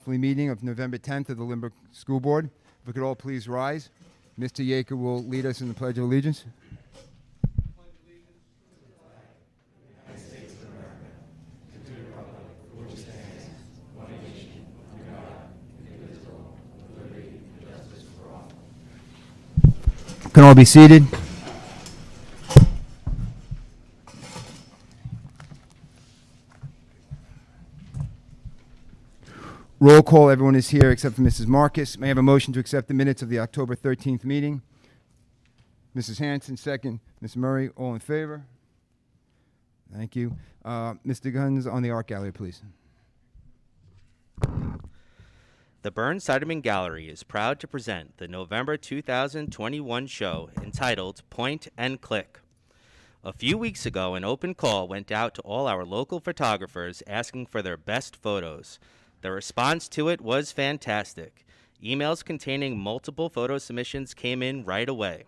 Meeting of November 10th of the Lynbrook School Board. If we could all please rise. Mr. Yaker will lead us in the Pledge of Allegiance. Can all be seated? Roll call. Everyone is here except for Mrs. Marcus. May I have a motion to accept the minutes of the October 13th meeting? Mrs. Hanson, second. Ms. Murray, all in favor? Thank you. Mr. Guns on the art gallery, please. The Burns-Siderman Gallery is proud to present the November 2021 show entitled Point and Click. A few weeks ago, an open call went out to all our local photographers asking for their best photos. The response to it was fantastic. Emails containing multiple photo submissions came in right away.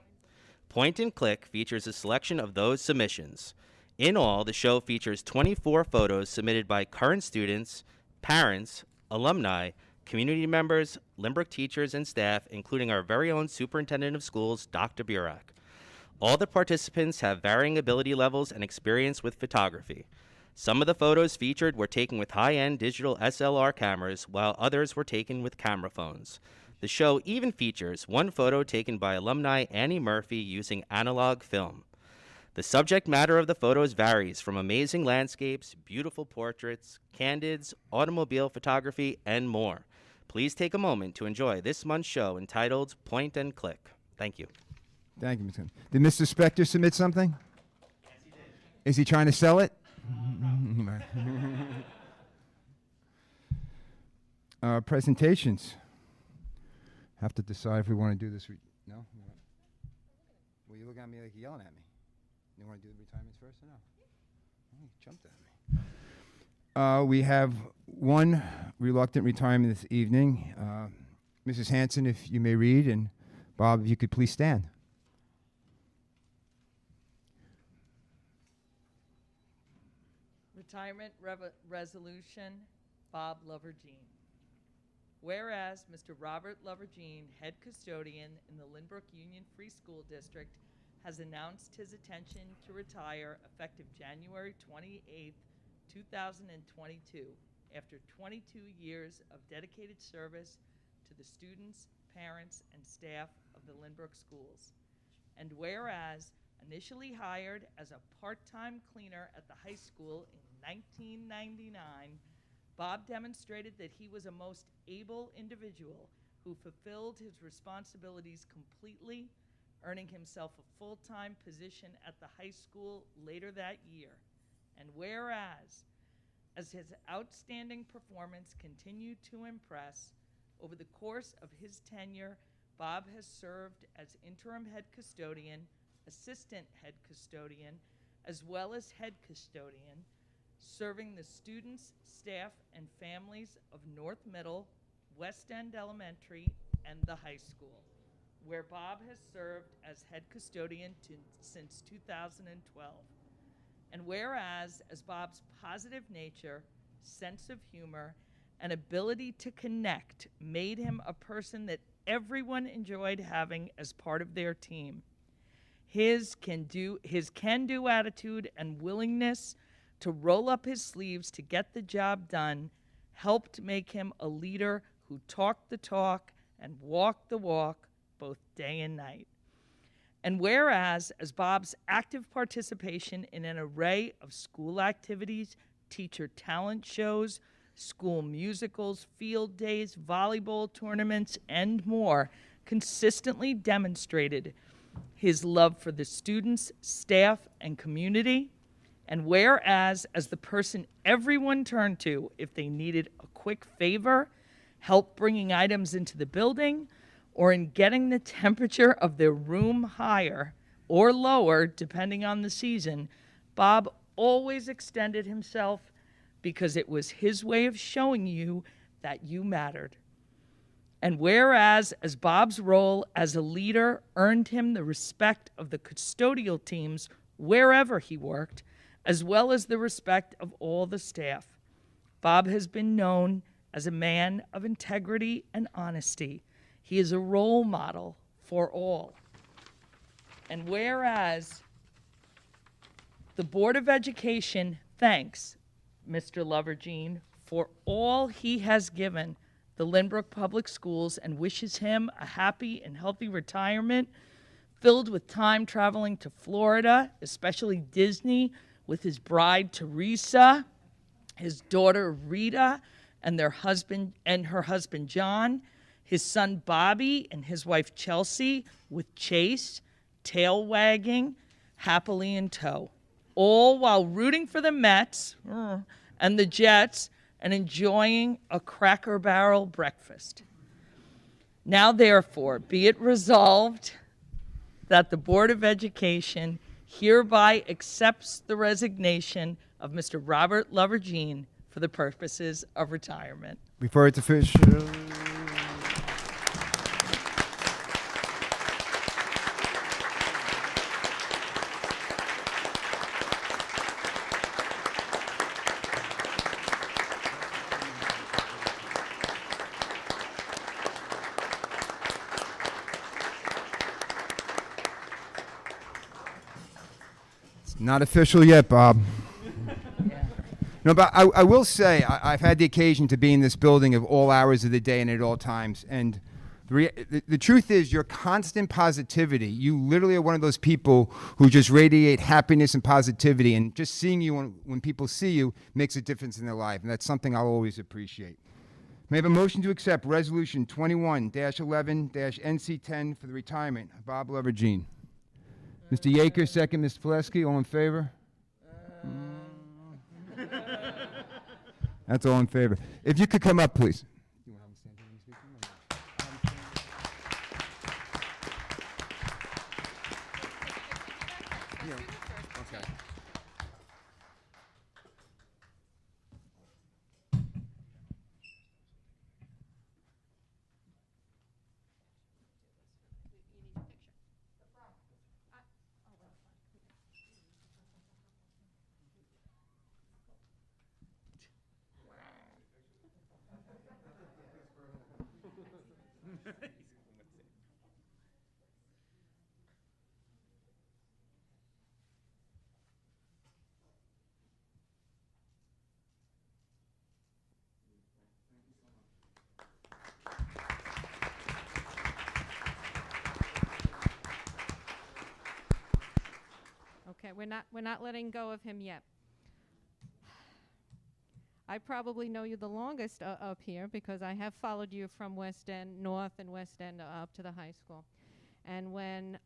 Point and Click features a selection of those submissions. In all, the show features 24 photos submitted by current students, parents, alumni, community members, Lynbrook teachers, and staff, including our very own Superintendent of Schools, Dr. Burak. All the participants have varying ability levels and experience with photography. Some of the photos featured were taken with high-end digital SLR cameras, while others were taken with camera phones. The show even features one photo taken by alumni Annie Murphy using analog film. The subject matter of the photos varies from amazing landscapes, beautiful portraits, candids, automobile photography, and more. Please take a moment to enjoy this month's show entitled Point and Click. Thank you. Thank you, Mr. Guns. Did Mr. Spector submit something? Yes, he did. Is he trying to sell it? Presentations. Have to decide if we want to do this. No? Well, you look at me like you're yelling at me. You want to do the retirements first or no? Oh, you jumped at me. We have one reluctant retirement this evening. Mrs. Hanson, if you may read, and Bob, if you could please stand. Retirement Resolution, Bob Lovergene. Whereas Mr. Robert Lovergene, head custodian in the Lynbrook Union Free School District, has announced his intention to retire effective January 28, 2022, after 22 years of dedicated service to the students, parents, and staff of the Lynbrook schools. And whereas initially hired as a part-time cleaner at the high school in 1999, Bob demonstrated that he was a most able individual who fulfilled his responsibilities completely, earning himself a full-time position at the high school later that year. And whereas, as his outstanding performance continued to impress, over the course of his tenure, Bob has served as interim head custodian, assistant head custodian, as well as head custodian, serving the students, staff, and families of North Middle, West End Elementary, and the high school, where Bob has served as head custodian since 2012. And whereas, as Bob's positive nature, sense of humor, and ability to connect made him a person that everyone enjoyed having as part of their team, his can-do attitude and willingness to roll up his sleeves to get the job done helped make him a leader who talked the talk and walked the walk both day and night. And whereas, as Bob's active participation in an array of school activities, teacher talent shows, school musicals, field days, volleyball tournaments, and more consistently demonstrated his love for the students, staff, and community. And whereas, as the person everyone turned to if they needed a quick favor, help bringing items into the building, or in getting the temperature of their room higher or lower, depending on the season, Bob always extended himself because it was his way of showing you that you mattered. And whereas, as Bob's role as a leader earned him the respect of the custodial teams wherever he worked, as well as the respect of all the staff, Bob has been known as a man of integrity and honesty. He is a role model for all. And whereas the Board of Education thanks Mr. Lovergene for all he has given the Lynbrook Public Schools and wishes him a happy and healthy retirement filled with time traveling to Florida, especially Disney, with his bride Teresa, his daughter Rita, and her husband John, his son Bobby and his wife Chelsea, with Chase, tail wagging, happily in tow, all while rooting for the Mets and the Jets and enjoying a Cracker Barrel breakfast. Now, therefore, be it resolved that the Board of Education hereby accepts the resignation of Mr. Robert Lovergene for the purposes of retirement. Before it's official. Not official yet, Bob. No, but I will say I've had the occasion to be in this building of all hours of the day and at all times. And the truth is, your constant positivity, you literally are one of those people who just radiate happiness and positivity. And just seeing you when people see you makes a difference in their life. And that's something I'll always appreciate. May I have a motion to accept Resolution 21-11-NC10 for the retirement of Bob Lovergene? Mr. Yaker, second. Mr. Plesky, all in favor? That's all in favor. If you could come up, please. Okay, we're not letting go of him yet. I probably know you the longest up here because I have followed you from West End North and West End up to the high school. And when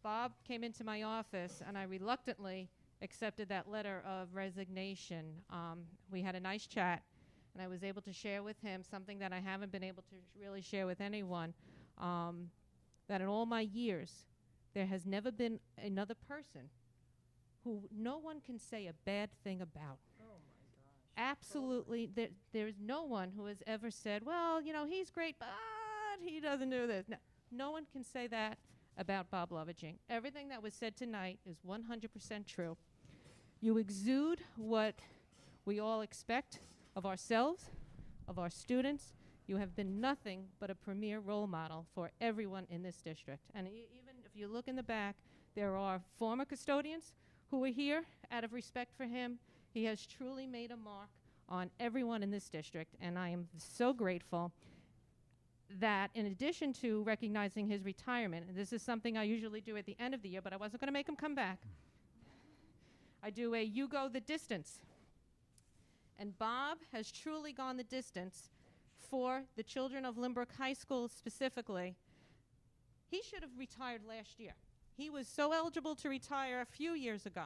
Bob came into my office and I reluctantly accepted that letter of resignation, we had a nice chat and I was able to share with him something that I haven't been able to really share with anyone, that in all my years there has never been another person who no one can say a bad thing about. Oh my gosh. Absolutely, there's no one who has ever said, well, you know, he's great, but he doesn't do this. No one can say that about Bob Lovergene. Everything that was said tonight is 100% true. You exude what we all expect of ourselves, of our students. You have been nothing but a premier role model for everyone in this district. And even if you look in the back, there are former custodians who are here out of respect for him. He has truly made a mark on everyone in this district, and I am so grateful that in addition to recognizing his retirement, and this is something I usually do at the end of the year, but I wasn't going to make him come back, I do a You Go the Distance. And Bob has truly gone the distance for the children of Lynbrook High School specifically. He should have retired last year. He was so eligible to retire a few years ago,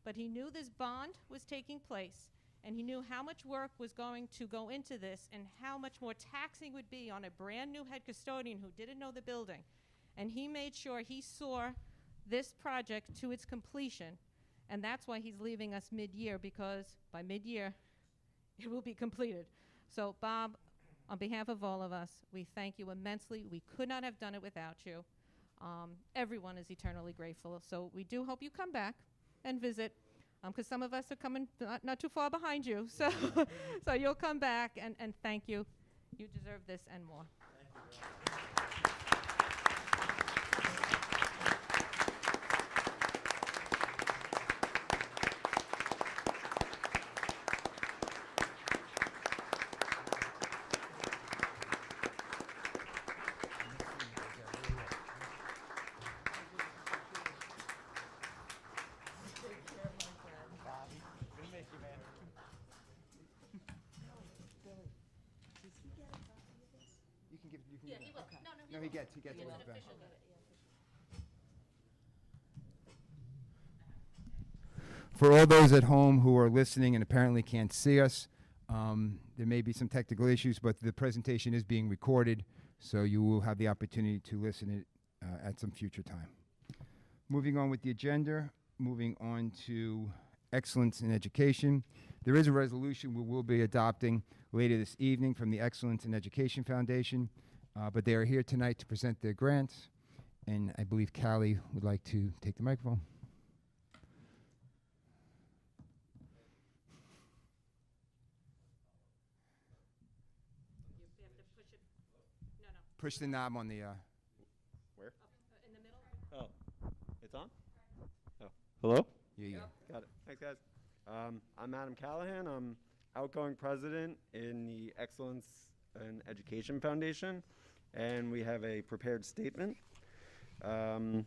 but he knew this bond was taking place, and he knew how much work was going to go into this and how much more taxing would be on a brand new head custodian who didn't know the building. And he made sure he saw this project to its completion, and that's why he's leaving us mid-year, because by mid-year, it will be completed. So, Bob, on behalf of all of us, we thank you immensely. We could not have done it without you. Everyone is eternally grateful. So we do hope you come back and visit because some of us are coming not too far behind you. So, so you'll come back, and thank you. You deserve this and more. No, he gets it. For all those at home who are listening and apparently can't see us, there may be some technical issues, but the presentation is being recorded, so you will have the opportunity to listen it at some future time. Moving on with the agenda, moving on to excellence in education. There is a resolution we will be adopting later this evening from the Excellence in Education Foundation. But they are here tonight to present their grants, and I believe Callie would like to take the microphone. You have to push it. No. Push the knob on the. Where? In the middle. Oh, it's on? Oh. Hello? Yeah. Got it. Thanks, guys. I'm Adam Callahan. I'm outgoing president in the Excellence in Education Foundation, and we have a prepared statement. I'm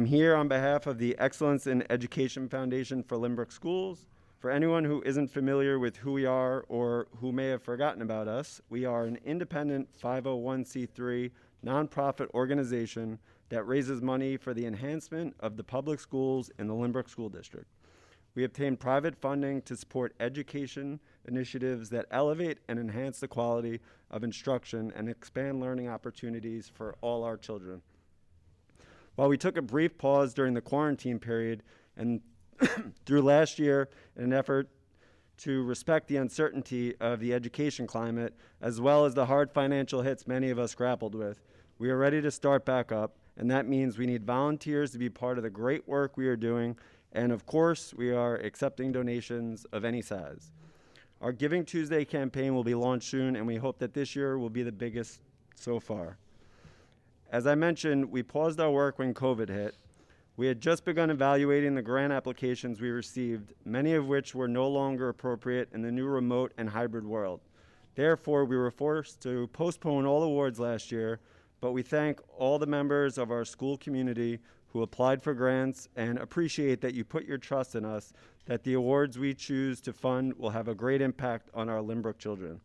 here on behalf of the Excellence in Education Foundation for Lynbrook Schools. For anyone who isn't familiar with who we are or who may have forgotten about us, we are an independent 501c3 nonprofit organization that raises money for the enhancement of the public schools in the Lynbrook School District. We obtain private funding to support education initiatives that elevate and enhance the quality of instruction and expand learning opportunities for all our children. While we took a brief pause during the quarantine period and through last year in an effort to respect the uncertainty of the education climate, as well as the hard financial hits many of us grappled with, we are ready to start back up, and that means we need volunteers to be part of the great work we are doing, and of course, we are accepting donations of any size. Our Giving Tuesday campaign will be launched soon, and we hope that this year will be the biggest so far. As I mentioned, we paused our work when COVID hit. We had just begun evaluating the grant applications we received, many of which were no longer appropriate in the new remote and hybrid world. Therefore, we were forced to postpone all awards last year, but we thank all the members of our school community who applied for grants and appreciate that you put your trust in us, that the awards we choose to fund will have a great impact on our Lynbrook children.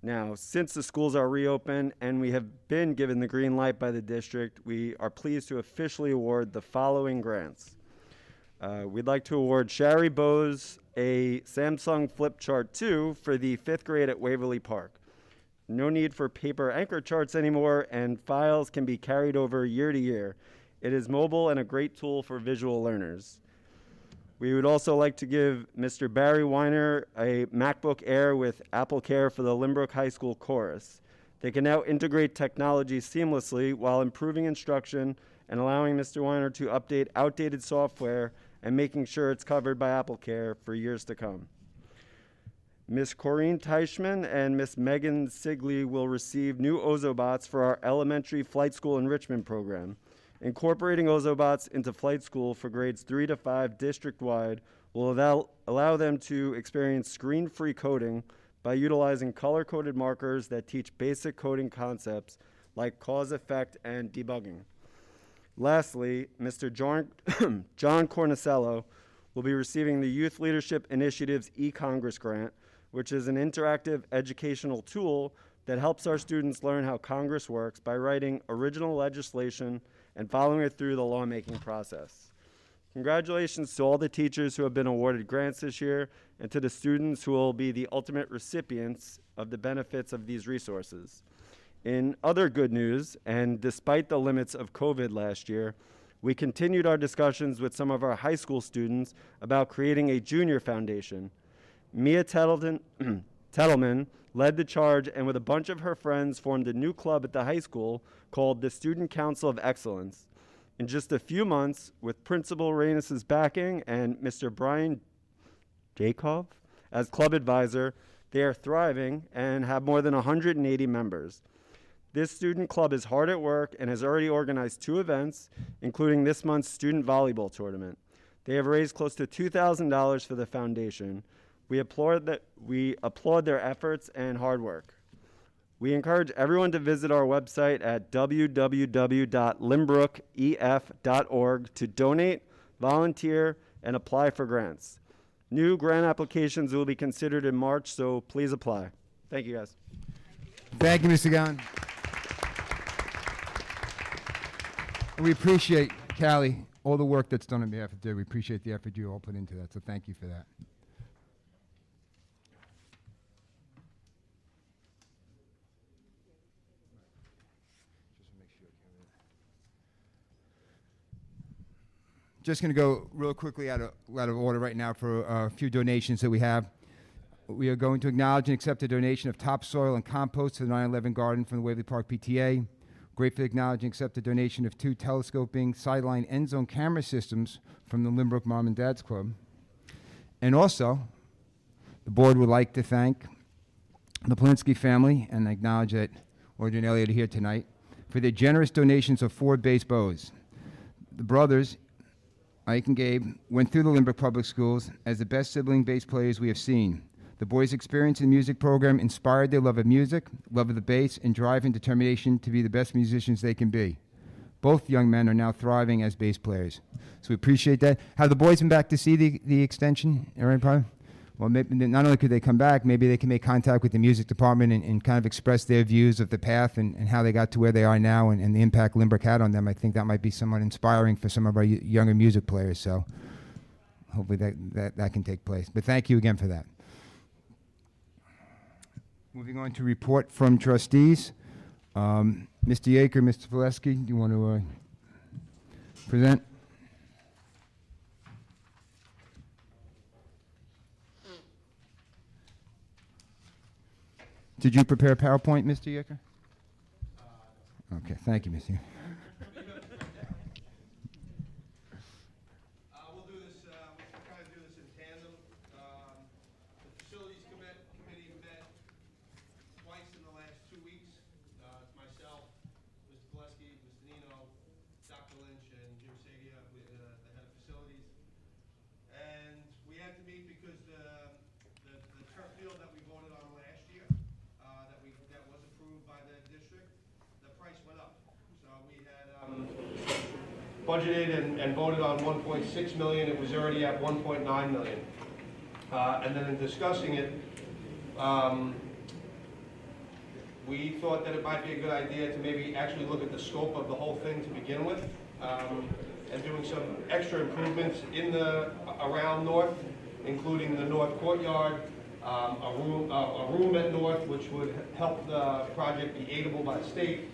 Now, since the schools are reopened and we have been given the green light by the district, we are pleased to officially award the following grants. We'd like to award Shari Bose a Samsung Flip Chart 2 for the 5th grade at Waverly Park. No need for paper anchor charts anymore, and files can be carried over year to year. It is mobile and a great tool for visual learners. We would also like to give Mr. Barry Weiner a MacBook Air with Apple Care for the Lynbrook High School Chorus. They can now integrate technology seamlessly while improving instruction and allowing Mr. Weiner to update outdated software and making sure it's covered by Apple Care for years to come. Ms. Corinne Teichman and Ms. Megan Sigley will receive new Ozobots for our elementary flight school enrichment program. Incorporating Ozobots into flight school for grades 3 to 5 district-wide will allow them to experience screen-free coding by utilizing color-coded markers that teach basic coding concepts like cause, effect, and debugging. Lastly, Mr. John Cornicello will be receiving the Youth Leadership Initiative's e-Congress grant, which is an interactive educational tool that helps our students learn how Congress works by writing original legislation and following it through the lawmaking process. Congratulations to all the teachers who have been awarded grants this year and to the students who will be the ultimate recipients of the benefits of these resources. In other good news, and despite the limits of COVID last year, we continued our discussions with some of our high school students about creating a junior foundation. Mia Tettleman led the charge and with a bunch of her friends formed a new club at the high school called the Student Council of Excellence. In just a few months, with Principal Reynes's backing and Mr. Brian Jacob as club advisor, they are thriving and have more than 180 members. This student club is hard at work and has already organized 2 events, including this month's student volleyball tournament. They have raised close to $2,000 for the foundation. We applaud their efforts and hard work. We encourage everyone to visit our website at www.lynbrookef.org to donate, volunteer, and apply for grants. New grant applications will be considered in March, so please apply. Thank you, guys. Thank you, Mr. Gowan. We appreciate, Callie, all the work that's done on behalf of DIR. We appreciate the effort you all put into that, so thank you for that. Just going to go real quickly out of order right now for a few donations that we have. We are going to acknowledge and accept a donation of topsoil and compost to the 9/11 Garden from the Waverly Park PTA. Gratefully acknowledge and accept a donation of 2 telescoping sideline end zone camera systems from the Lynbrook Mom and Dad's Club. And also, the board would like to thank the Polinsky family and acknowledge that Audrey and Elliot are here tonight for their generous donations of 4 bass bows. The brothers, Ike and Gabe, went through the Lynbrook Public Schools as the best sibling bass players we have seen. The boys' experience in the music program inspired their love of music, love of the bass, and drive and determination to be the best musicians they can be. Both young men are now thriving as bass players. So we appreciate that. Have the boys been back to see the extension? Aaron, probably? Well, maybe not only could they come back, maybe they can make contact with the music department and kind of express their views of the path and how they got to where they are now and the impact Lynbrook had on them. I think that might be somewhat inspiring for some of our younger music players. So hopefully that can take place. But thank you again for that. Moving on to report from trustees. Mr. Yeager, Mr. Valesky, do you want to present? Did you prepare a PowerPoint, Mr. Yeager? Okay, thank you, Mr. Yeager. We'll do this, we'll kind of do this in tandem. The facilities committee met twice in the last 2 weeks. It's myself, Mr. Gillespie, Mr. Nino, Dr. Lynch, and Jim Sadia, the head of facilities. And we had to meet because the turf field that we voted on last year, that was approved by the district, the price went up. So we had budgeted and voted on $1.6 million. It was already at $1.9 million. And then in discussing it, we thought that it might be a good idea to maybe actually look at the scope of the whole thing to begin with, and doing some extra improvements in around North, including the North Courtyard, a room at North, which would help the project be aidable by the state,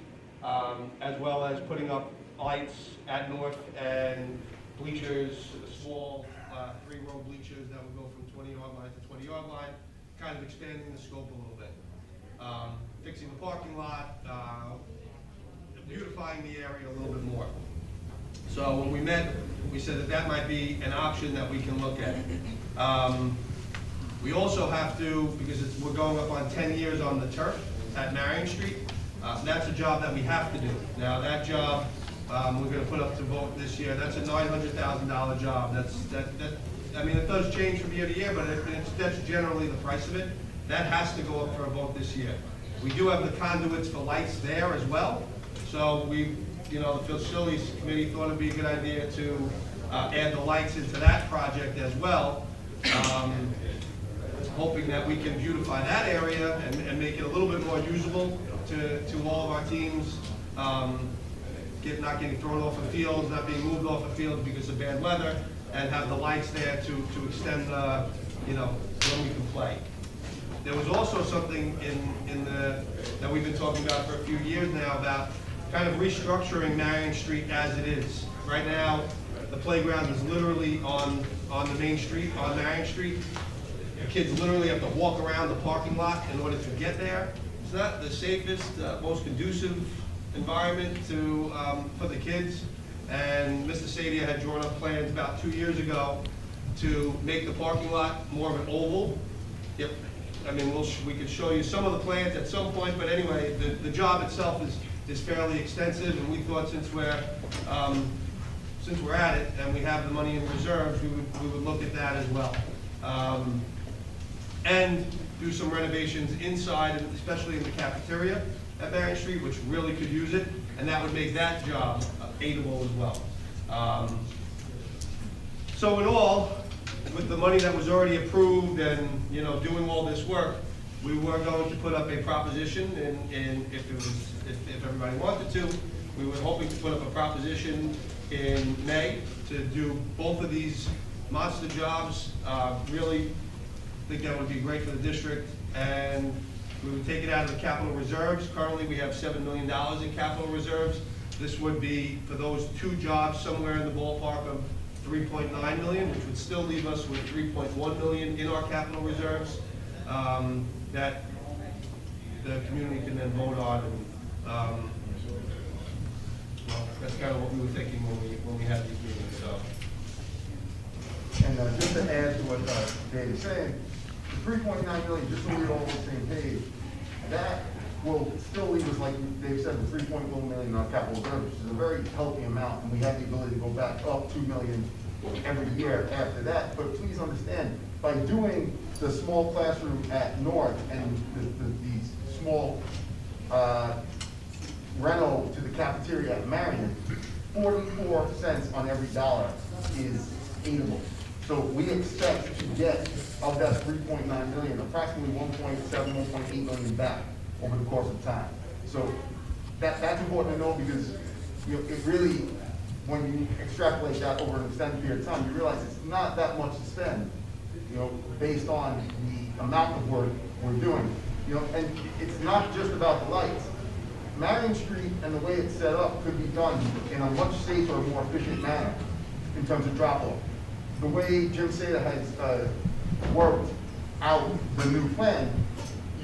as well as putting up lights at North and bleachers, small 3-row bleachers that would go from 20-yard line to 20-yard line, kind of expanding the scope a little bit. Fixing the parking lot, beautifying the area a little bit more. So when we met, we said that might be an option that we can look at. We also have to, because we're going up on 10 years on the turf at Marion Street, that's a job that we have to do. Now that job, we're going to put up to vote this year. That's a $900,000 job. I mean, it does change from year to year, but that's generally the price of it. That has to go up for a vote this year. We do have the conduits for lights there as well. So the facilities committee thought it'd be a good idea to add the lights into that project as well. Hoping that we can beautify that area and make it a little bit more usable to all of our teams, not getting thrown off of fields, not being moved off of fields because of bad weather, and have the lights there to extend when we can play. There was also something that we've been talking about for a few years now about kind of restructuring Marion Street as it is. Right now, the playground is literally on the main street, on Marion Street. The kids literally have to walk around the parking lot in order to get there. It's not the safest, most conducive environment for the kids. and Mr. Sadia had drawn up plans about 2 years ago to make the parking lot more of an oval. Yep. I mean, we could show you some of the plans at some point, but anyway, the job itself is fairly extensive, and we thought since we're at it and we have the money in reserves, we would look at that as well. And do some renovations inside, and especially in the cafeteria at Marion Street, which really could use it, and that would make that job aidable as well. So in all, with the money that was already approved and, you know, doing all this work, we were going to put up a proposition, and if everybody wanted to, we were hoping to put up a proposition in May to do both of these monster jobs. Really think that would be great for the district, and we would take it out of the capital reserves. Currently, we have $7 million in capital reserves. This would be, for those two jobs, somewhere in the ballpark of $3.9 million, which would still leave us with $3.1 million in our capital reserves that the community can then vote on. And, well, that's kind of what we were thinking when we had these meetings. So. And just to add to what Dave is saying, the $3.9 million, just so we're all on the same page, that will still leave us, like Dave said, the $3.1 million in our capital reserve, which is a very healthy amount, and we have the ability to go back up $2 million every year after that. But please understand, by doing the small classroom at North and the small reno to the cafeteria at Marion, 44 cents on every dollar is aidable. So we expect to get, of that $3.9 million, approximately 1.7, 1.8 million back over the course of time. So that's important to know, because you know, it really, when you extrapolate that over an extended period of time, you realize it's not that much to spend, you know, based on the amount of work we're doing. You know, and it's not just about the lights. Marion Street and the way it's set up could be done in a much safer, more efficient manner in terms of drop-off. The way Jim Seda has worked out the new plan,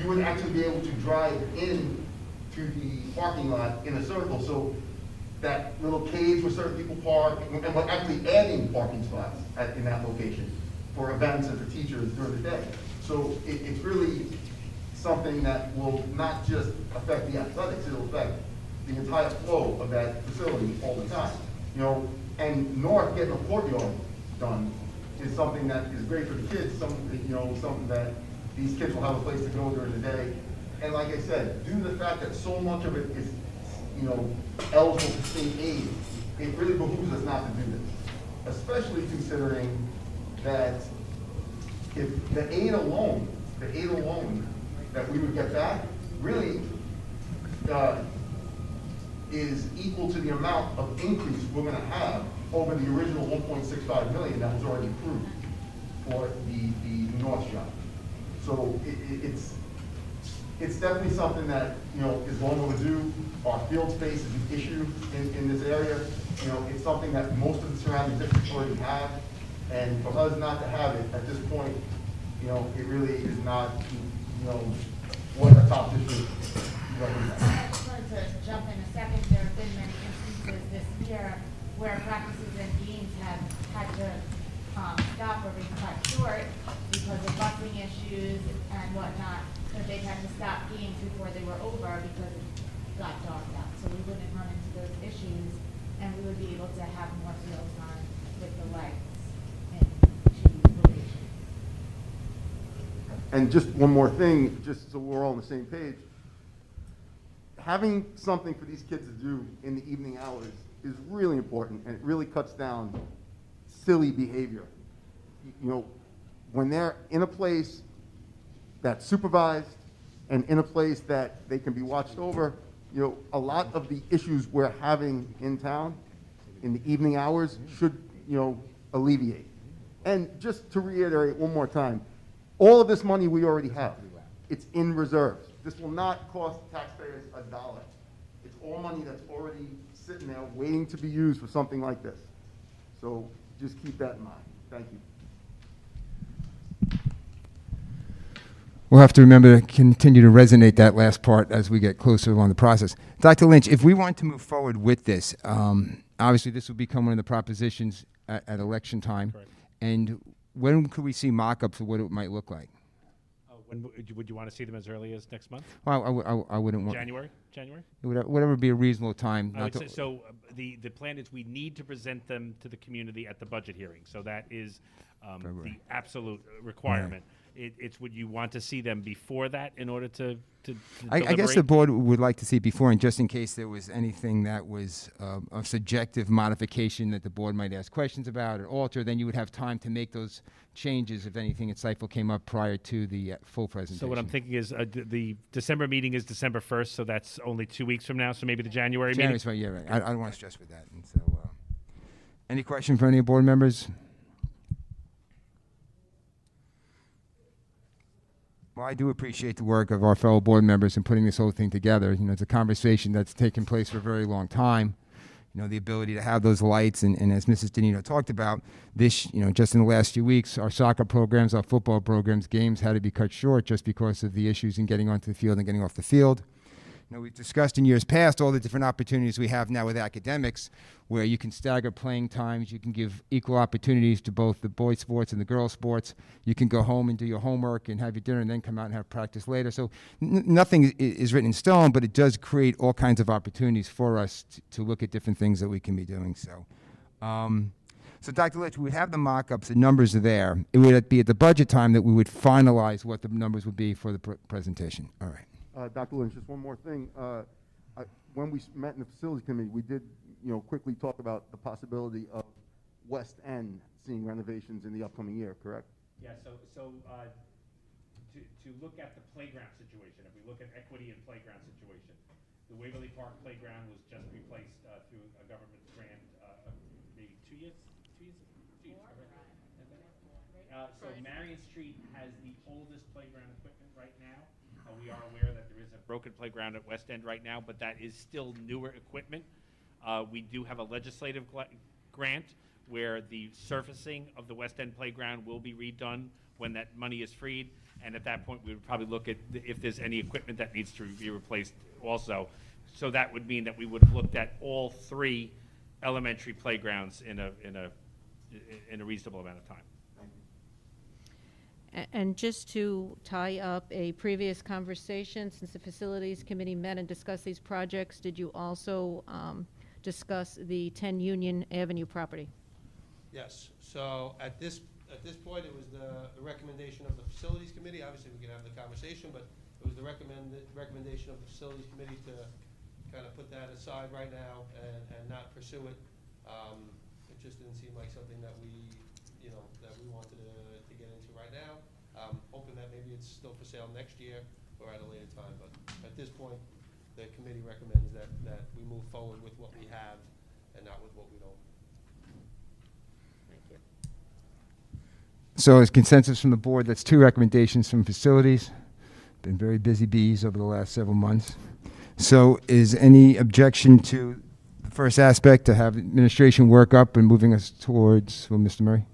you would actually be able to drive in to the parking lot in a circle. So that little cage where certain people park, and we're actually adding parking spots in that location for events and for teachers during the day. So it's really something that will not just affect the athletics, it'll affect the entire flow of that facility all the time. You know, and North getting a courtyard done is something that is great for the kids, something that these kids will have a place to go during the day. And like I said, due to the fact that so much of it is, you know, eligible for state aid, it really behooves us not to do this. Especially considering that if the aid alone that we would get back really is equal to the amount of increase we're going to have over the original 1.65 million that was already approved for the North shop. So it's definitely something that, you know, is long overdue. Our field space is an issue in this area. You know, it's something that most of the surrounding districts already have, and for us not to have it at this point, you know, it really is not, you know, what a top district represents. I just wanted to jump in a second. There have been many instances this year where practices and games have had to stop or be cut short because of busing issues and whatnot. So they've had to stop games before they were over because it got dark out. So we wouldn't run into those issues, and we would be able to have more field time with the lights and two locations. And just one more thing, just so we're all on the same page, having something for these kids to do in the evening hours is really important, and it really cuts down silly behavior. You know, when they're in a place that's supervised and in a place that they can be watched over, you know, a lot of the issues we're having in town in the evening hours should, you know, alleviate. And just to reiterate one more time, all of this money we already have. It's in reserves. This will not cost taxpayers a dollar. It's all money that's already sitting there waiting to be used for something like this. So just keep that in mind. Thank you. We'll have to remember to continue to resonate that last part as we get closer along the process. Dr. Lynch, if we want to move forward with this, obviously this will become one of the propositions at election time. Correct. And when could we see mock-ups of what it might look like? When would you want to see them as early as next month? Well, I wouldn't want. January? Whatever would be a reasonable time. I Not would to, say, so the plan is we need to present them to the community at the budget hearing. So that is the February. absolute requirement. It's would you want to see them before that in order to I guess deliberate? the board would like to see it before, and just in case there was anything that was a subjective modification that the board might ask questions about or alter, then you would have time to make those changes if anything insightful came up prior to the full presentation. So what I'm thinking is the December meeting is December 1st, so that's only 2 weeks from now. So maybe the January meeting. January's right, yeah, right. I don't want to stress with that. And so, any question for any board members? Well, I do appreciate the work of our fellow board members in putting this whole thing together. You know, it's a conversation that's taken place for a very long time. You know, the ability to have those lights, and as Mrs. Danino talked about, this, you know, just in the last few weeks, our soccer programs, our football programs, games had to be cut short just because of the issues in getting onto the field and getting off the field. You know, we've discussed in years past all the different opportunities we have now with academics, where you can stagger playing times, you can give equal opportunities to both the boys' sports and the girls' sports. You can go home and do your homework and have your dinner and then come out and have practice later. So nothing is written in stone, but it does create all kinds of opportunities for us to look at different things that we can be doing. So, so Dr. Litch, we would have the mock-ups, the numbers are there. It would be at the budget time that we would finalize what the numbers would be for the presentation. All right. Dr. Lynch, just one more thing. When we met in the facilities committee, we did, quickly talk about the possibility of West End seeing renovations in the upcoming year, correct? Yeah, so to look at the playground situation, if we look at equity and playground situation, the Waverly Park playground was just replaced through a government grant maybe 2 years? 2 years? 2 years. So Marion Street has the oldest playground equipment right now. We are aware that there is a broken playground at West End right now, but that is still newer equipment. We do have a legislative grant where the surfacing of the West End playground will be redone when that money is freed, and at that point we would probably look at if there's any equipment that needs to be replaced also. So that would mean that we would have looked at all 3 elementary playgrounds in a reasonable amount of time. And just to tie up a previous conversation, since the Facilities Committee met and discussed these projects, did you also discuss the 10 Union Avenue property? Yes. So at this point, it was the recommendation of the Facilities Committee. Obviously, we can have the conversation, but it was the recommendation of the Facilities Committee to kind of put that aside right now and not pursue it. It just didn't seem like something that we wanted to get into right now. Hoping that maybe it's still for sale next year or at a later time. But at this point, the committee recommends that we move forward with what we have and not with what we don't. Thank you. So as consensus from the board, that's 2 recommendations from facilities. Been very busy bees over the last several months. So is any objection to the first aspect, to have administration work up and moving us towards, well, Mr. Murray?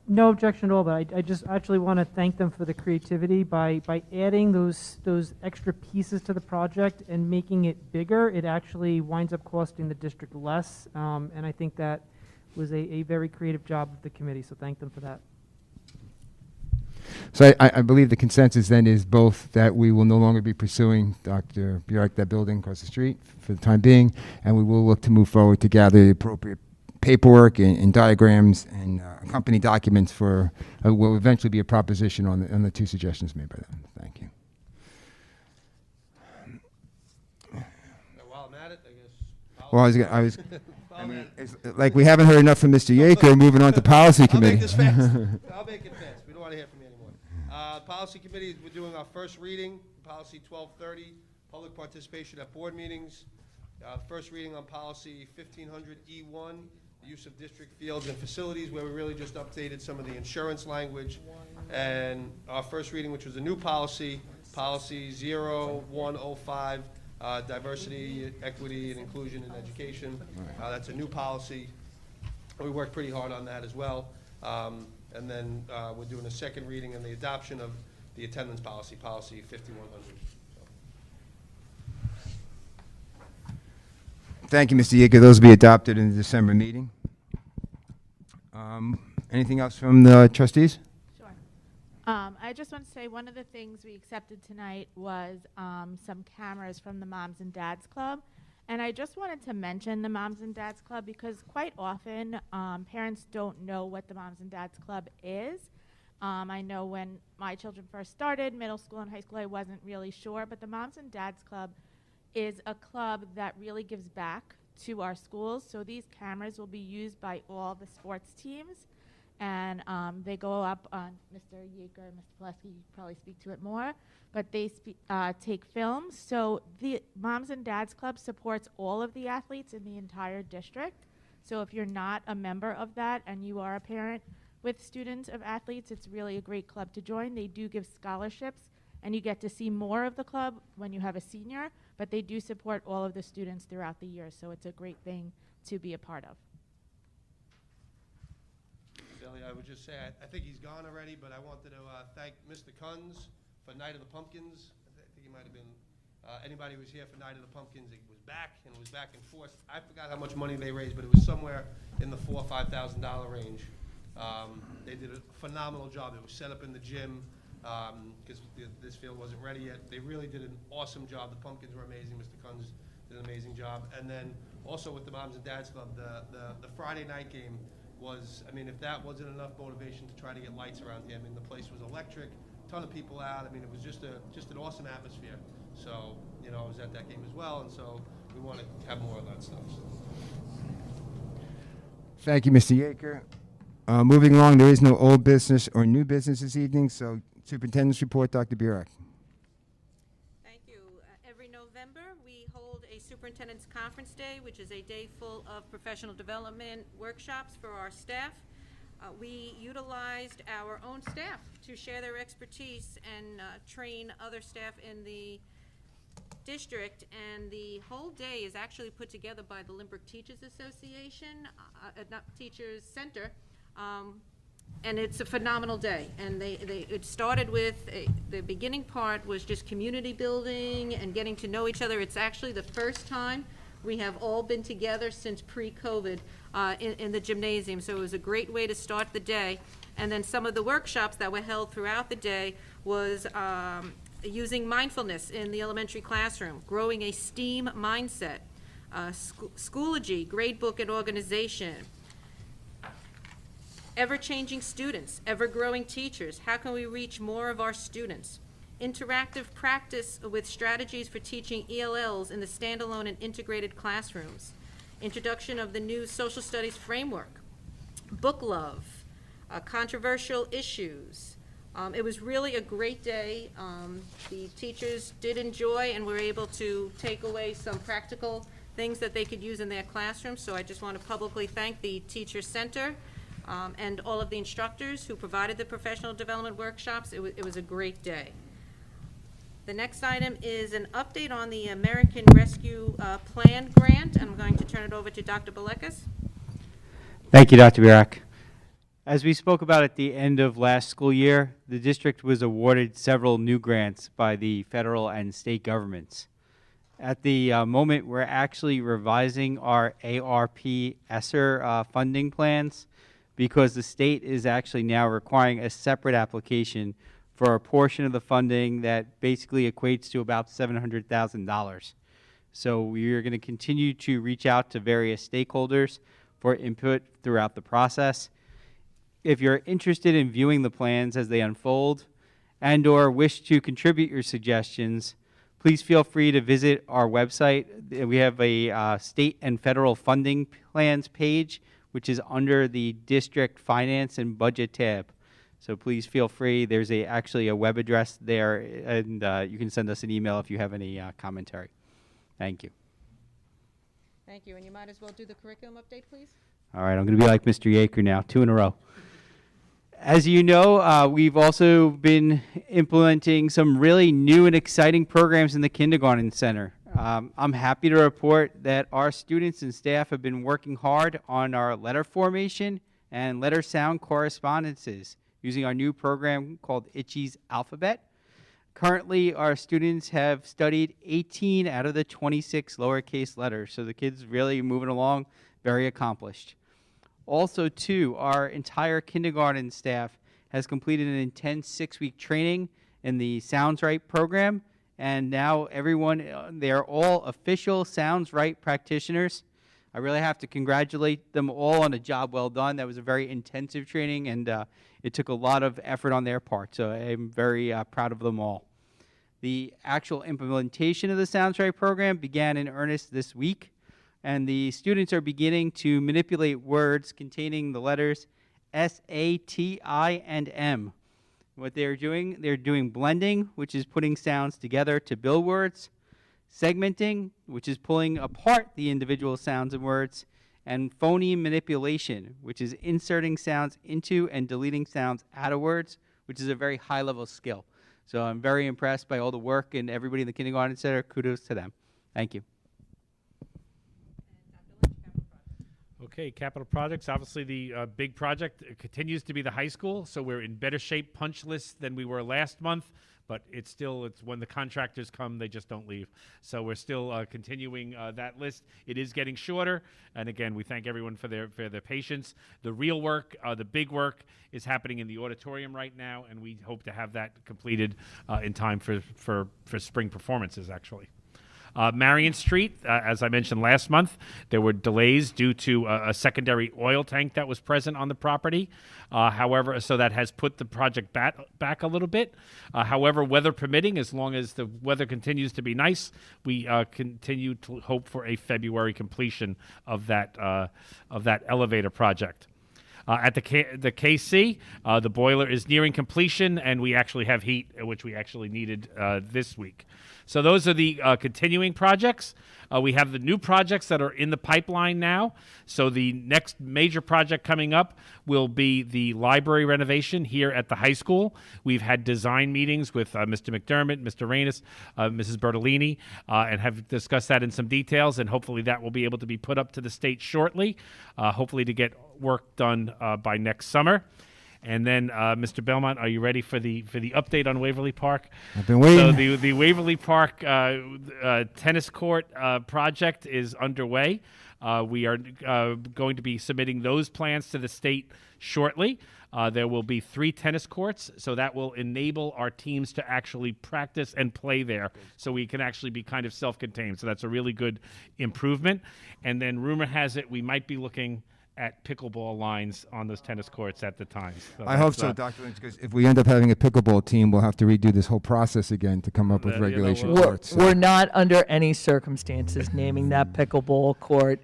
No objection at all, but I just actually want to thank them for the creativity by adding those extra pieces to the project and making it bigger. It actually winds up costing the district less, and I think that was a very creative job of the committee, so thank them for that. So I believe the consensus then is both that we will no longer be pursuing Dr. Bjork, that building across the street for the time being, and we will look to move forward to gather the appropriate paperwork and diagrams and company documents for what will eventually be a proposition on the 2 suggestions made by them. Thank you. While I'm at it, I guess. Well, I mean, it's like we haven't heard enough from Mr. Yaker. Moving on to policy committee. I'll make this fast. I'll make it fast. We don't want to hear from you anymore. Policy committee, we're doing our first reading, policy 1230, public participation at board meetings. First reading on policy 1500E1. Use of district fields and facilities, where we really just updated some of the insurance language. And our first reading, which was a new policy, policy 0105, diversity, equity, and inclusion in education. That's a new policy. We worked pretty hard on that as well. And then we're doing a second reading and the adoption of the attendance policy, policy 5100. Thank you, Mr. Yeager. Those will be adopted in the December meeting. Anything else from the trustees? Sure. I just want to say one of the things we accepted tonight was some cameras from the Moms and Dads Club. And I just wanted to mention the Moms and Dads Club because quite often parents don't know what the Moms and Dads Club is. I know when my children first started, middle school and high school, I wasn't really sure, but the Moms and Dads Club is a club that really gives back to our schools. So these cameras will be used by all the sports teams, and they go up on Mr. Yeager and Mr. Pulaski probably speak to it more, but they take films. So the Moms and Dads Club supports all of the athletes in the entire district. So if you're not a member of that and you are a parent with students of athletes, it's really a great club to join. They do give scholarships, and you get to see more of the club when you have a senior, but they do support all of the students throughout the year, so it's a great thing to be a part of. Billy, I would just say, I think he's gone already, but I wanted to thank Mr. Kunz for Night of the Pumpkins. I think he might have been, anybody who was here for Night of the Pumpkins, it was back, and it was back and forth. I forgot how much money they raised, but it was somewhere in the $4,000 or $5,000 range. They did a phenomenal job. It was set up in the gym because this field wasn't ready yet. They really did an awesome job. The pumpkins were amazing. Mr. Kunz did an amazing job. And then also with the Moms and Dads Club, the Friday night game was, I mean, if that wasn't enough motivation to try to get lights around here, I mean, the place was electric, ton of people out. I mean, it was just an awesome atmosphere. So, you know, I was at that game as well, and so we want to have more of that stuff. So. Thank you, Mr. Yeager. Moving along, there is no old business or new business this evening, so Superintendent's report, Dr. Burak. Thank you. Every November, we hold a Superintendent's Conference Day, which is a day full of professional development workshops for our staff. We utilized our own staff to share their expertise and train other staff in the district, and the whole day is actually put together by the Lynbrook Teachers Association, not Teachers Center, and it's a phenomenal day. And it started with the beginning part was just community building and getting to know each other. It's actually the first time we have all been together since pre-COVID in the gymnasium, so it was a great way to start the day. And then some of the workshops that were held throughout the day was using mindfulness in the elementary classroom, growing a STEAM mindset, Schoology, gradebook and organization, ever-changing students, ever-growing teachers, how can we reach more of our students, interactive practice with strategies for teaching ELLs in the standalone and integrated classrooms, introduction of the new social studies framework, book love, controversial issues. It was really a great day. The teachers did enjoy and were able to take away some practical things that they could use in their classroom, so I just want to publicly thank the Teacher Center and all of the instructors who provided the professional development workshops. It was a great day. The next item is an update on the American Rescue Plan grant. I'm going to turn it over to Dr. Belekas. Thank you, Dr. Burak. As we spoke about at the end of last school year, the district was awarded several new grants by the federal and state governments. At the moment, we're actually revising our ARP ESSER funding plans because the state is actually now requiring a separate application for a portion of the funding that basically equates to about $700,000. So we are going to continue to reach out to various stakeholders for input throughout the process. If you're interested in viewing the plans as they unfold and or wish to contribute your suggestions, please feel free to visit our website. We have a state and federal funding plans page, which is under the District Finance and Budget tab. So please feel free. There's actually a web address there, and you can send us an email if you have any commentary. Thank you. Thank you, and you might as well do the curriculum update, please. All right, I'm going to be like Mr. Yeager now, 2 in a row. As you know, we've also been implementing some really new and exciting programs in the Kindergarten Center. I'm happy to report that our students and staff have been working hard on our letter formation and letter sound correspondences using our new program called Itchy's Alphabet. Currently, our students have studied 18 out of the 26 lowercase letters, so the kids really moving along, very accomplished. Also, too, our entire kindergarten staff has completed an intense 6-week training in the Sounds Right program, and now everyone, they're all official Sounds Right practitioners. I really have to congratulate them all on a job well done. That was a very intensive training, and it took a lot of effort on their part, so I'm very proud of them all. The actual implementation of the Sounds Right program began in earnest this week, and the students are beginning to manipulate words containing the letters S, A, T, I, and M. What they're doing blending, which is putting sounds together to build words, segmenting, which is pulling apart the individual sounds and words, and phoneme manipulation, which is inserting sounds into and deleting sounds out of words, which is a very high-level skill. So I'm very impressed by all the work, and everybody in the Kindergarten Center, kudos to them. Thank you. Okay, capital projects. Obviously, the big project continues to be the high school, so we're in better shape punch list than we were last month. But it's when the contractors come, they just don't leave. So we're still continuing that list. It is getting shorter, and again, we thank everyone for their patience. The real work, the big work, is happening in the auditorium right now, and we hope to have that completed in time for spring performances, actually. Marion Street, as I mentioned last month, there were delays due to a secondary oil tank that was present on the property. However, so that has put the project back a little bit. However, weather permitting, as long as the weather continues to be nice, we continue to hope for a February completion of that elevator project. At the KC, the boiler is nearing completion, and we actually have heat, which we actually needed this week. So those are the continuing projects. We have the new projects that are in the pipeline now. So the next major project coming up will be the library renovation here at the high school. We've had design meetings with Mr. McDermott, Mr. Reynes, Mrs. Bertolini, and have discussed that in some details, and hopefully that will be able to be put up to the state shortly, hopefully to get work done by next summer. And then, Mr. Belmont, are you ready for the update on Waverly Park? I've been waiting. So the Waverly Park tennis court project is underway. We are going to be submitting those plans to the state shortly. There will be 3 tennis courts, so that will enable our teams to actually practice and play there, so we can actually be kind of self-contained. So that's a really good improvement. And then rumor has it we might be looking at pickleball lines on those tennis courts at the time. So I hope so, Dr. Lynch, because if we end up having a pickleball team, we'll have to redo this whole process again to come up with regulation courts. We're not under any circumstances naming that pickleball court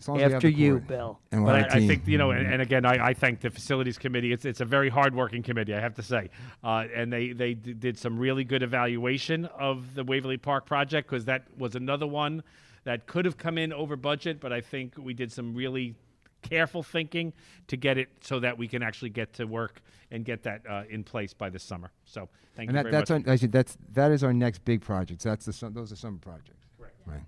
after you, Bill. And but I think, and again, I thank the facilities committee. It's a very hard-working committee, I have to say. And they did some really good evaluation of the Waverly Park project, because that was another one that could have come in over budget, but I think we did some really careful thinking to get it so that we can actually get to work and get that in place by this summer. So thank you very much. That is our next big project. Those are summer projects. Correct. Right.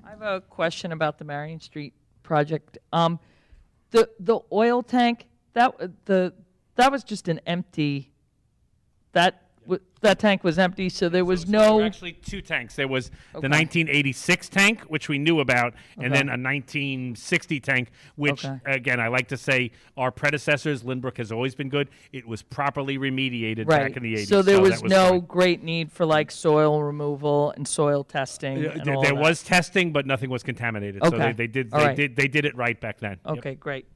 I have a question about the Marion Street project. The oil tank, that was just an empty. That tank was empty, so there was no. There were actually 2 tanks. There was the 1986 tank, which we knew about, and then a 1960 tank, which, again, I like to say our predecessors, Lynbrook has always been good. It was properly remediated back in the 80s. So there was no great need for like soil removal and soil testing. There was testing, but nothing was contaminated. So they did it right back then. Okay, great.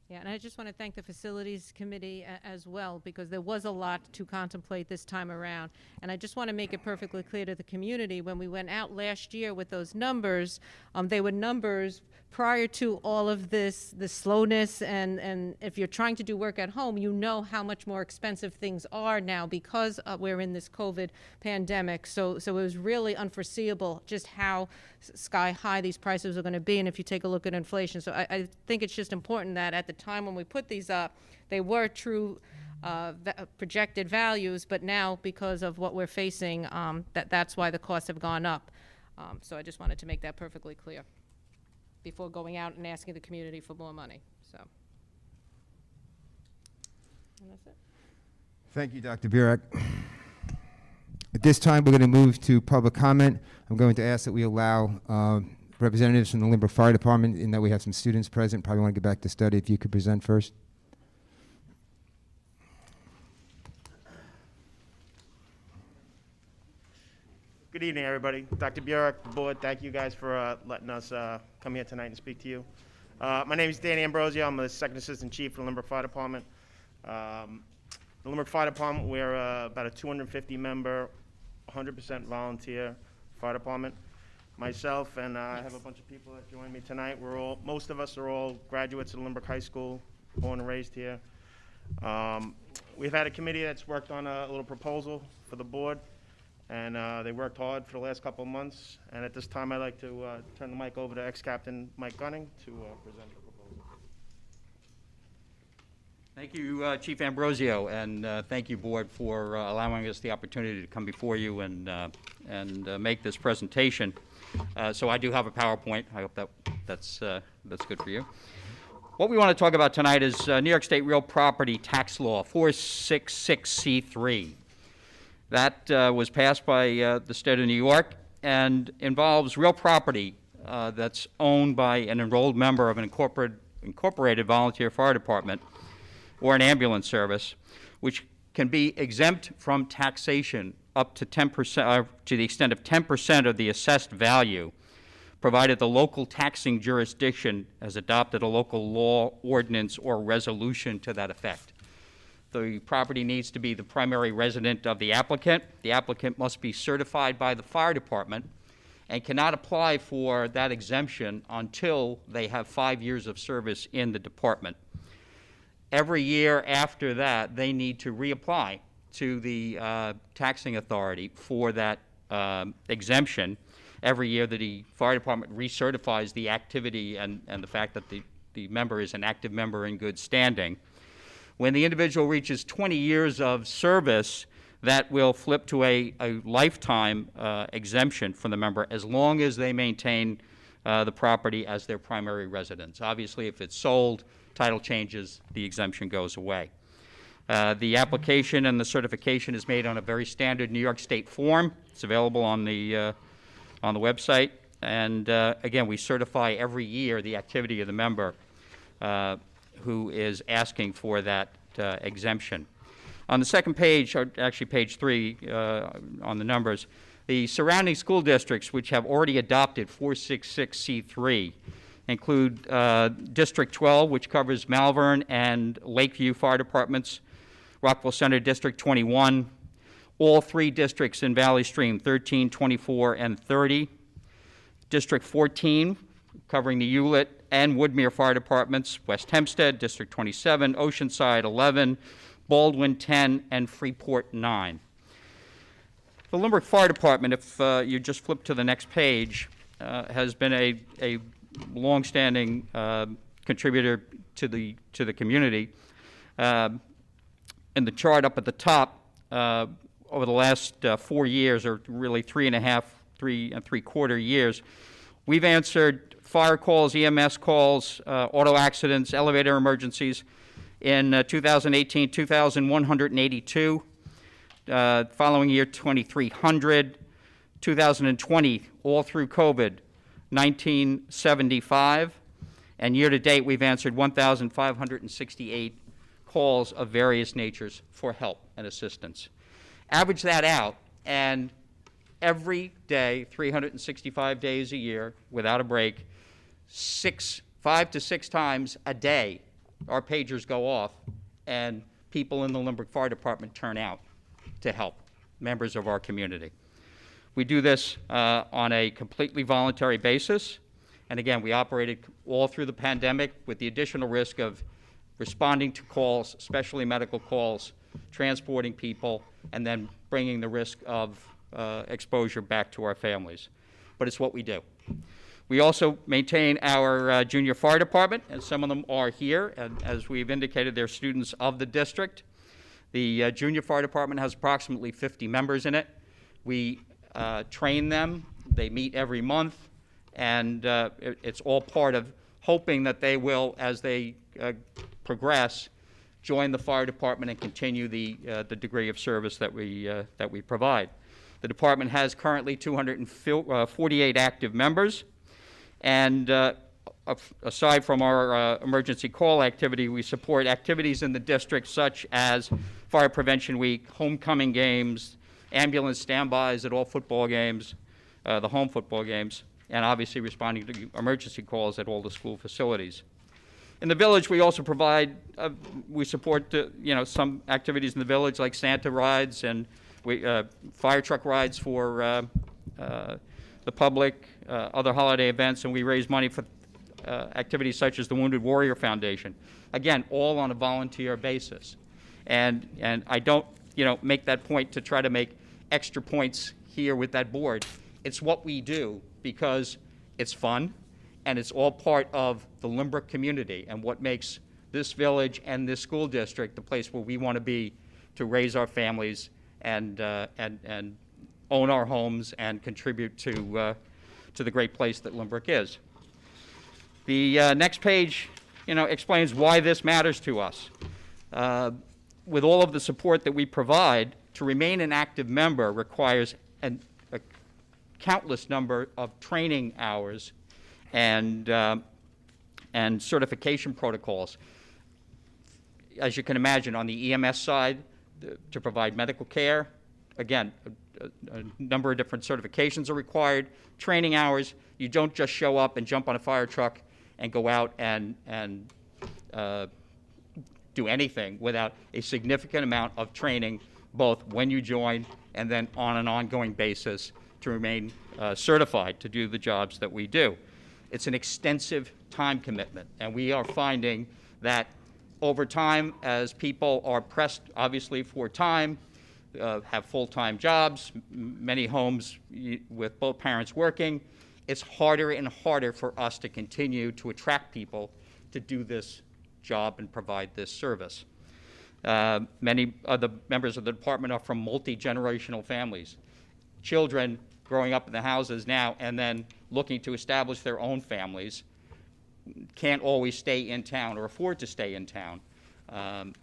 Yeah, and I just want to thank the Facilities Committee as well, because there was a lot to contemplate this time around. And I just want to make it perfectly clear to the community, when we went out last year with those numbers, they were numbers prior to all of this, the slowness, and if you're trying to do work at home, you know how much more expensive things are now because we're in this COVID pandemic. So it was really unforeseeable just how sky high these prices are going to be, and if you take a look at inflation. So I think it's just important that at the time when we put these up, they were true projected values, but now because of what we're facing, that's why the costs have gone up. So I just wanted to make that perfectly clear before going out and asking the community for more money. So, and that's it. Thank you, Dr. Burek. At this time, we're going to move to public comment. I'm going to ask that we allow representatives from the Lynbrook Fire Department, in that we have some students present. Probably want to get back to study. If you could present first. Good evening, everybody. Dr. Burek, the board, thank you guys for letting us come here tonight and speak to you. My name is Danny Ambrosio. I'm the Second Assistant Chief for the Lynbrook Fire Department. The Lynbrook Fire Department, we're about a 250-member, 100% volunteer fire department. Myself and I have a bunch of people that join me tonight. Most of us are all graduates of Lynbrook High School, born and raised here. We've had a committee that's worked on a little proposal for the board, and they worked hard for the last couple of months. And at this time, I'd like to turn the mic over to ex-Captain Mike Gunning to present the proposal. Thank you, Chief Ambrosio, and thank you, Board, for allowing us the opportunity to come before you and make this presentation. So I do have a PowerPoint. I hope that's good for you. What we want to talk about tonight is New York State Real Property Tax Law 466C3. That was passed by the state of New York and involves real property that's owned by an enrolled member of an incorporated volunteer fire department or an ambulance service, which can be exempt from taxation up to 10%, to the extent of 10% of the assessed value, provided the local taxing jurisdiction has adopted a local law, ordinance, or resolution to that effect. The property needs to be the primary resident of the applicant. The applicant must be certified by the fire department and cannot apply for that exemption until they have 5 years of service in the department. Every year after that, they need to reapply to the taxing authority for that exemption. Every year that the fire department recertifies the activity and the fact that the member is an active member in good standing. When the individual reaches 20 years of service, that will flip to a lifetime exemption for the member as long as they maintain the property as their primary residence. Obviously, if it's sold, title changes, the exemption goes away. The application and the certification is made on a very standard New York State form. It's available on the website. And again, we certify every year the activity of the member who is asking for that exemption. On the second page, or actually page 3 on the numbers, the surrounding school districts which have already adopted 466C3 include District 12, which covers Malvern and Lakeview Fire Departments, Rockville Center District 21, all 3 districts in Valley Stream, 13, 24, and 30, District 14, covering the Hewlett and Woodmere Fire Departments, West Hempstead, District 27, Oceanside 11, Baldwin 10, and Freeport 9. The Lynbrook Fire Department, if you just flip to the next page, has been a longstanding contributor to the community. In the chart up at the top, over the last 4 years, or really 3 3/4 years, we've answered fire calls, EMS calls, auto accidents, elevator emergencies. In 2018, 2,182. Following year, 2,300. 2020, all through COVID, 1975. And year to date, we've answered 1,568 calls of various natures for help and assistance. Average that out, and every day, 365 days a year, without a break, 5 to 6 times a day, our pagers go off, and people in the Lynbrook Fire Department turn out to help members of our community. We do this on a completely voluntary basis, and again, we operated all through the pandemic with the additional risk of responding to calls, especially medical calls, transporting people, and then bringing the risk of exposure back to our families. But it's what we do. We also maintain our junior fire department, and some of them are here, and as we've indicated, they're students of the district. The junior fire department has approximately 50 members in it. We train them. They meet every month, and it's all part of hoping that they will, as they progress, join the fire department and continue the degree of service that we provide. The department has currently 248 active members, and aside from our emergency call activity, we support activities in the district such as Fire Prevention Week, homecoming games, ambulance standbys at all football games, the home football games, and obviously responding to emergency calls at all the school facilities. In the village, we also provide, we support some activities in the village like Santa rides and fire truck rides for the public, other holiday events, and we raise money for activities such as the Wounded Warrior Foundation. Again, all on a volunteer basis. And I don't, make that point to try to make extra points here with that board. It's what we do because it's fun and it's all part of the Lynbrook community and what makes this village and this school district the place where we want to be to raise our families and own our homes and contribute to the great place that Lynbrook is. The next page, explains why this matters to us. With all of the support that we provide, to remain an active member requires a countless number of training hours and certification protocols. As you can imagine, on the EMS side, to provide medical care, again, a number of different certifications are required, training hours. You don't just show up and jump on a fire truck and go out and do anything without a significant amount of training, both when you join and then on an ongoing basis to remain certified to do the jobs that we do. It's an extensive time commitment, and we are finding that over time, as people are pressed, obviously, for time, have full-time jobs, many homes with both parents working, it's harder and harder for us to continue to attract people to do this job and provide this service. Many of the members of the department are from multi-generational families. Children growing up in the houses now and then looking to establish their own families can't always stay in town or afford to stay in town. And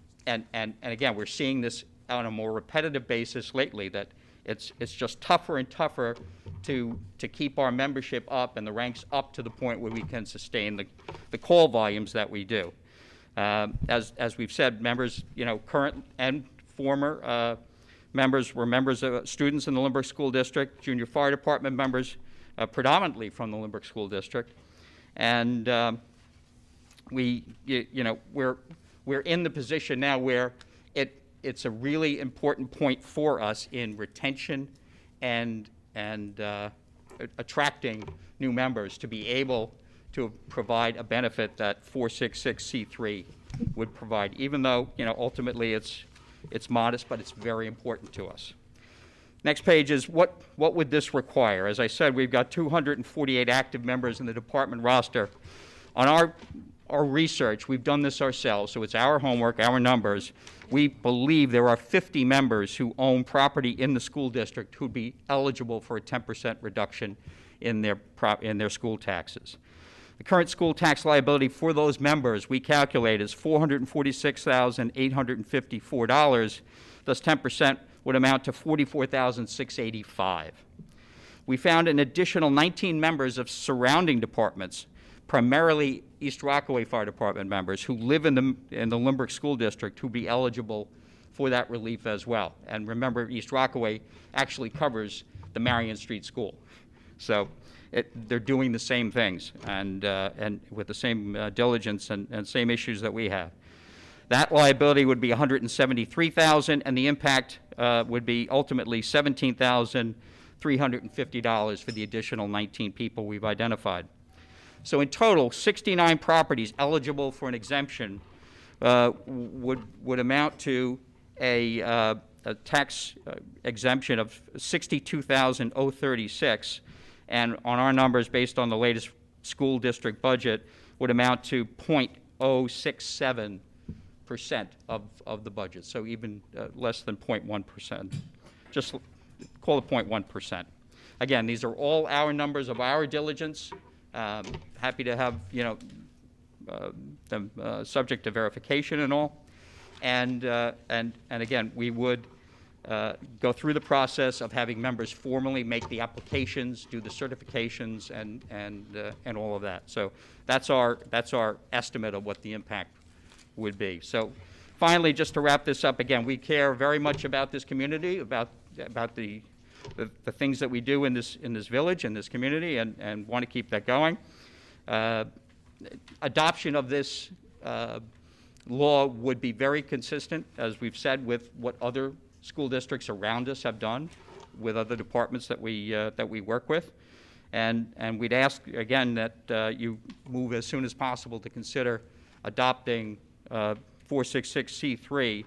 again, we're seeing this on a more repetitive basis lately, that it's just tougher and tougher to keep our membership up and the ranks up to the point where we can sustain the call volumes that we do. As we've said, members, current and former members were members of students in the Lynbrook School District, junior fire department members, predominantly from the Lynbrook School District, and we're in the position now where it's a really important point for us in retention and attracting new members to be able to provide a benefit that 466C3 would provide, even though ultimately it's modest, but it's very important to us. Next page is what would this require? As I said, we've got 248 active members in the department roster. On our research, we've done this ourselves, so it's our homework, our numbers. We believe there are 50 members who own property in the school district who'd be eligible for a 10% reduction in their school taxes. The current school tax liability for those members we calculate is $446,854. Thus 10% would amount to $44,685. We found an additional 19 members of surrounding departments, primarily East Rockaway Fire Department members who live in the Lynbrook School District, who be eligible for that relief as well. And remember, East Rockaway actually covers the Marion Street School. So they're doing the same things and with the same diligence and same issues that we have. That liability would be $173,000, and the impact would be ultimately $17,350 for the additional 19 people we've identified. So in total, 69 properties eligible for an exemption would amount to a tax exemption of $62,036, and on our numbers, based on the latest school district budget, would amount to 0.067% of the budget, so even less than 0.1%. Just call it 0.1%. Again, these are all our numbers of our diligence. Happy to have them subject to verification and all. And again, we would go through the process of having members formally make the applications, do the certifications, and all of that. So that's our estimate of what the impact would be. So finally, just to wrap this up, again, we care very much about this community, about the things that we do in this village, in this community, and want to keep that going. Adoption of this law would be very consistent, as we've said, with what other school districts around us have done, with other departments that we work with. And we'd ask, again, that you move as soon as possible to consider adopting 466C3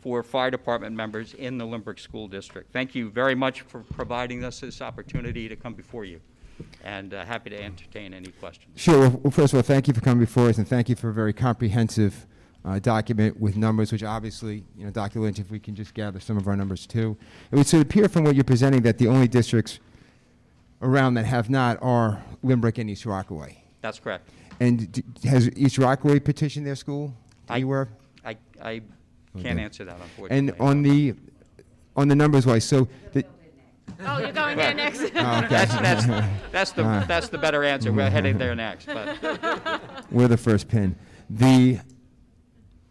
for fire department members in the Lynbrook School District. Thank you very much for providing us this opportunity to come before you, and happy to entertain any questions. Sure. Well, first of all, thank you for coming before us, and thank you for a very comprehensive document with numbers, which obviously, Dr. Lynch, if we can just gather some of our numbers too. It would appear from what you're presenting that the only districts around that have not are Lynbrook and East Rockaway. That's correct. And has East Rockaway petitioned their school anywhere? I can't answer that, unfortunately. And on the numbers wise, so Oh, you're going there next. Oh, okay. That's the better answer. We're heading there next. But we're the first pin.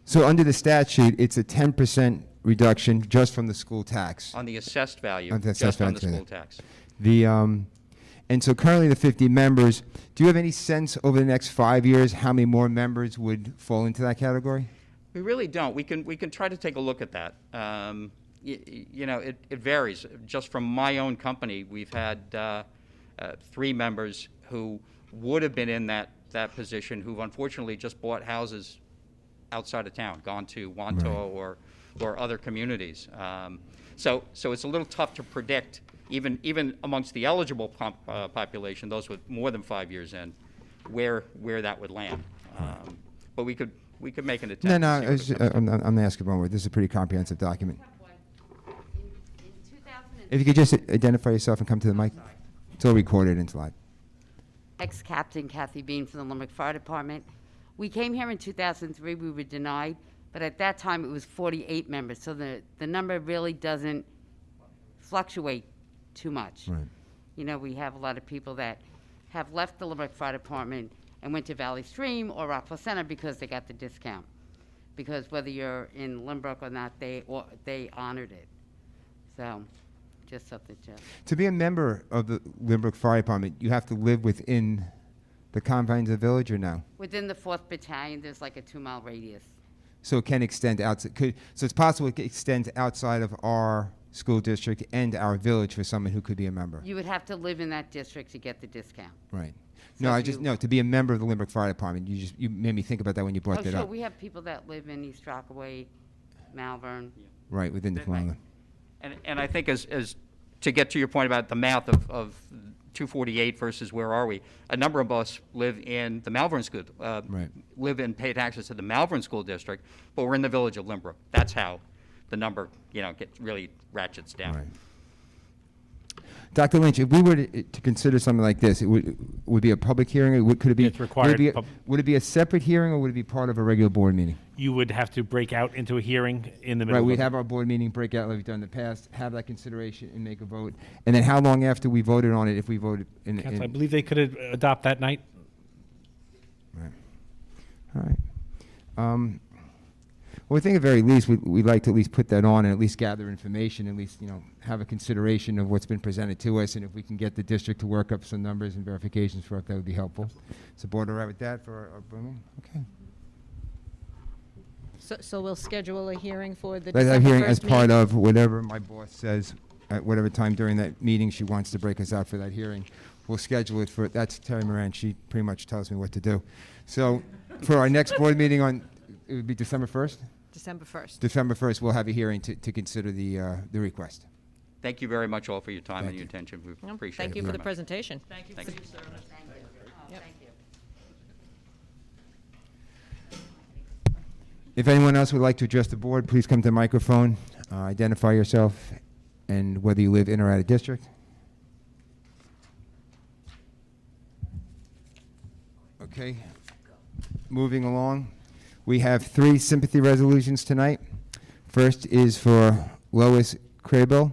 So under the statute, it's a 10% reduction just from the school tax. on the assessed value, On the just assessed on the value, school tax. And so currently the 50 members, do you have any sense over the next 5 years how many more members would fall into that category? We really don't. We can try to take a look at that. It varies. Just from my own company, we've had 3 members who would have been in that position, who've unfortunately just bought houses outside of town, gone to Wanto or other communities. So it's a little tough to predict, even amongst the eligible population, those with more than 5 years in, where that would land. But we could make an attempt. I'm asking one word. This is a pretty comprehensive document. If you could just identify yourself and come to the mic. It's all recorded and it's live. Ex-Captain Kathy Bean from the Lynbrook Fire Department. We came here in 2003. We were denied, but at that time it was 48 members, so the number really doesn't fluctuate too much. Right. We have a lot of people that have left the Lynbrook Fire Department and went to Valley Stream or Rockville Center because they got the discount. Because whether you're in Lynbrook or not, they honored it. So, just something to be a member of the Lynbrook Fire Department, you have to live within the confines of the village, or no? Within the 4th Battalion, there's like a 2-mile radius. So it can extend outside. So it's possible it extends outside of our school district and our village for someone who could be a member. You would have to live in that district to get the discount. Right. So No, to be a member of the Lynbrook Fire Department, you made me think about that when you brought that sure. up. We have people that live in East Rockaway, Malvern. Right, within the Malvern. And I think as to get to your point about the math of 248 versus where are we, a number of us live in the Malvern School, live and pay taxes to the Malvern School District, but we're in the village of Lynbrook. That's how the number, really ratchets down. Right. Dr. Lynch, if we were to consider something like this, it would be a public hearing? Could it be? It's required. Would it be a separate hearing, or would it be part of a regular board meeting? You would have to break out into a hearing in the middle. Right, we'd have our board meeting break out like we've done in the past, have that consideration, and make a vote. And then how long after we voted on it, if we voted in? Council, I believe they could adopt that night. Right. All right. Well, I think at the very least, we'd like to at least put that on and at least gather information, at least, have a consideration of what's been presented to us, and if we can get the district to work up some numbers and verifications for it, that would be helpful. Is the board all right with that for our board meeting? Okay. So we'll schedule a hearing for the That December hearing 1st as part meeting? of whatever my boss says at whatever time during that meeting she wants to break us out for that hearing. We'll schedule it for, that's Terry Moran, she pretty much tells me what to do. So for our next board meeting it would be December 1st? December 1st. December 1st, we'll have a hearing to consider the request. Thank you very much all for your time and your attention. We appreciate it. Thank you for very the much. presentation. Thank you Thank for you. your service. Thank you. If anyone else would like to address the board, please come to the microphone, identify yourself, and whether you live in or out of district. Okay. Moving along. We have 3 sympathy resolutions tonight. First is for Lois Crable.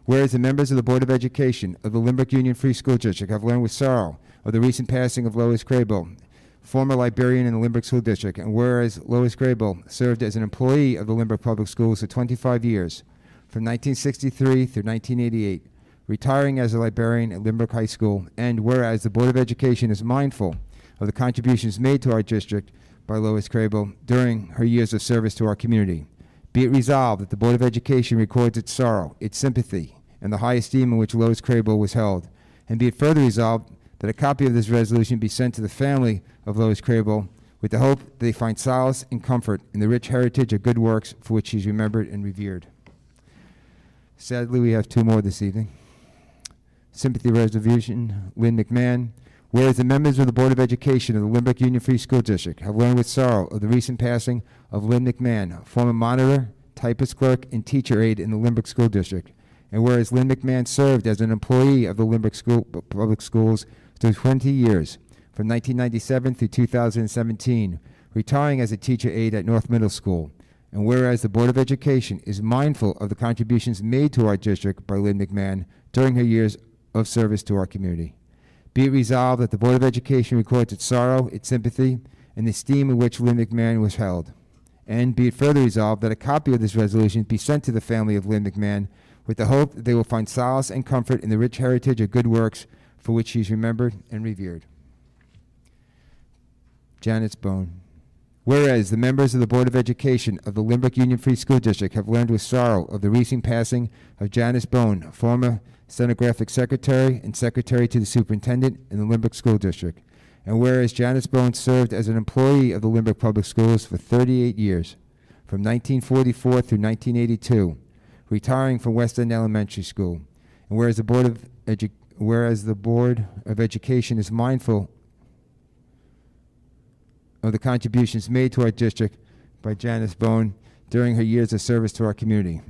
Whereas the members of the Board of Education of the Lynbrook Union Free School District have learned with sorrow of the recent passing of Lois Crable, former librarian in the Lynbrook School District, and whereas Lois Crable served as an employee of the Lynbrook Public Schools for 25 years, from 1963 through 1988, retiring as a librarian at Lynbrook High School, and whereas the Board of Education is mindful of the contributions made to our district by Lois Crable during her years of service to our community, be it resolved that the Board of Education records its sorrow, its sympathy, and the high esteem in which Lois Crable was held, and be it further resolved that a copy of this resolution be sent to the family of Lois Crable with the hope that they find solace and comfort in the rich heritage of good works for which she is remembered and revered. Sadly, we have 2 more this evening. Sympathy Resolution, Lynn McMahon. Whereas the members of the Board of Education of the Lynbrook Union Free School District have learned with sorrow of the recent passing of Lynn McMahon, former monitor, typist clerk, and teacher aide in the Lynbrook School District. And whereas Lynn McMahon served as an employee of the Lynbrook Public Schools for 20 years, from 1997 through 2017, retiring as a teacher aide at North Middle School. And whereas the Board of Education is mindful of the contributions made to our district by Lynn McMahon during her years of service to our community. Be it resolved that the Board of Education records its sorrow, its sympathy, and the esteem in which Lynn McMahon was held. And be it further resolved that a copy of this resolution be sent to the family of Lynn McMahon with the hope that they will find solace and comfort in the rich heritage of good works for which she is remembered and revered. Janet's Bone. Whereas the members of the Board of Education of the Lynbrook Union Free School District have learned with sorrow of the recent passing of Janice Bone, former stenographic secretary and secretary to the superintendent in the Lynbrook School District. And whereas Janice Bone served as an employee of the Lynbrook Public Schools for 38 years, from 1944 through 1982, retiring from West End Elementary School. And whereas the Board of Education is mindful of the contributions made to our district by Janice Bone during her years of service to our community.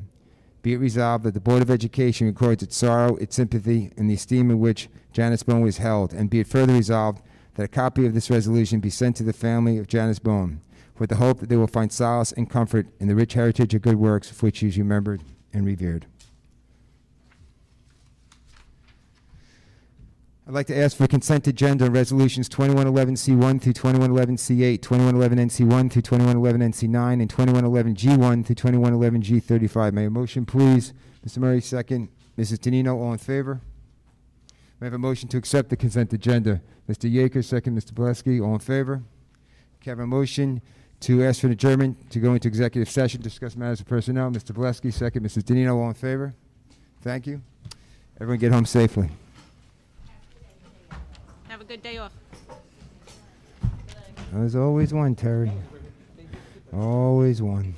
Be it resolved that the Board of Education records its sorrow, its sympathy, and the esteem in which Janice Bone was held, and be it further resolved that a copy of this resolution be sent to the family of Janice Bone with the hope that they will find solace and comfort in the rich heritage of good works for which she is remembered and revered. I'd like to ask for consent agenda on resolutions 2111C1 through 2111C8, 2111NC1 through 2111NC9, and 2111G1 through 2111G35. May I have a motion, please? Mr. Murray, second. Mrs. Tenino, all in favor? May I have a motion to accept the consent agenda? Mr. Yeager, second. Mr. Bolesky, all in favor? Can I have a motion to ask for an adjournment to go into executive session to discuss matters of personnel? Mr. Bolesky, second. Mrs. Tenino, all in favor? Thank you. Everyone get home safely. Have a good day off. There's always one, Terry. Always one.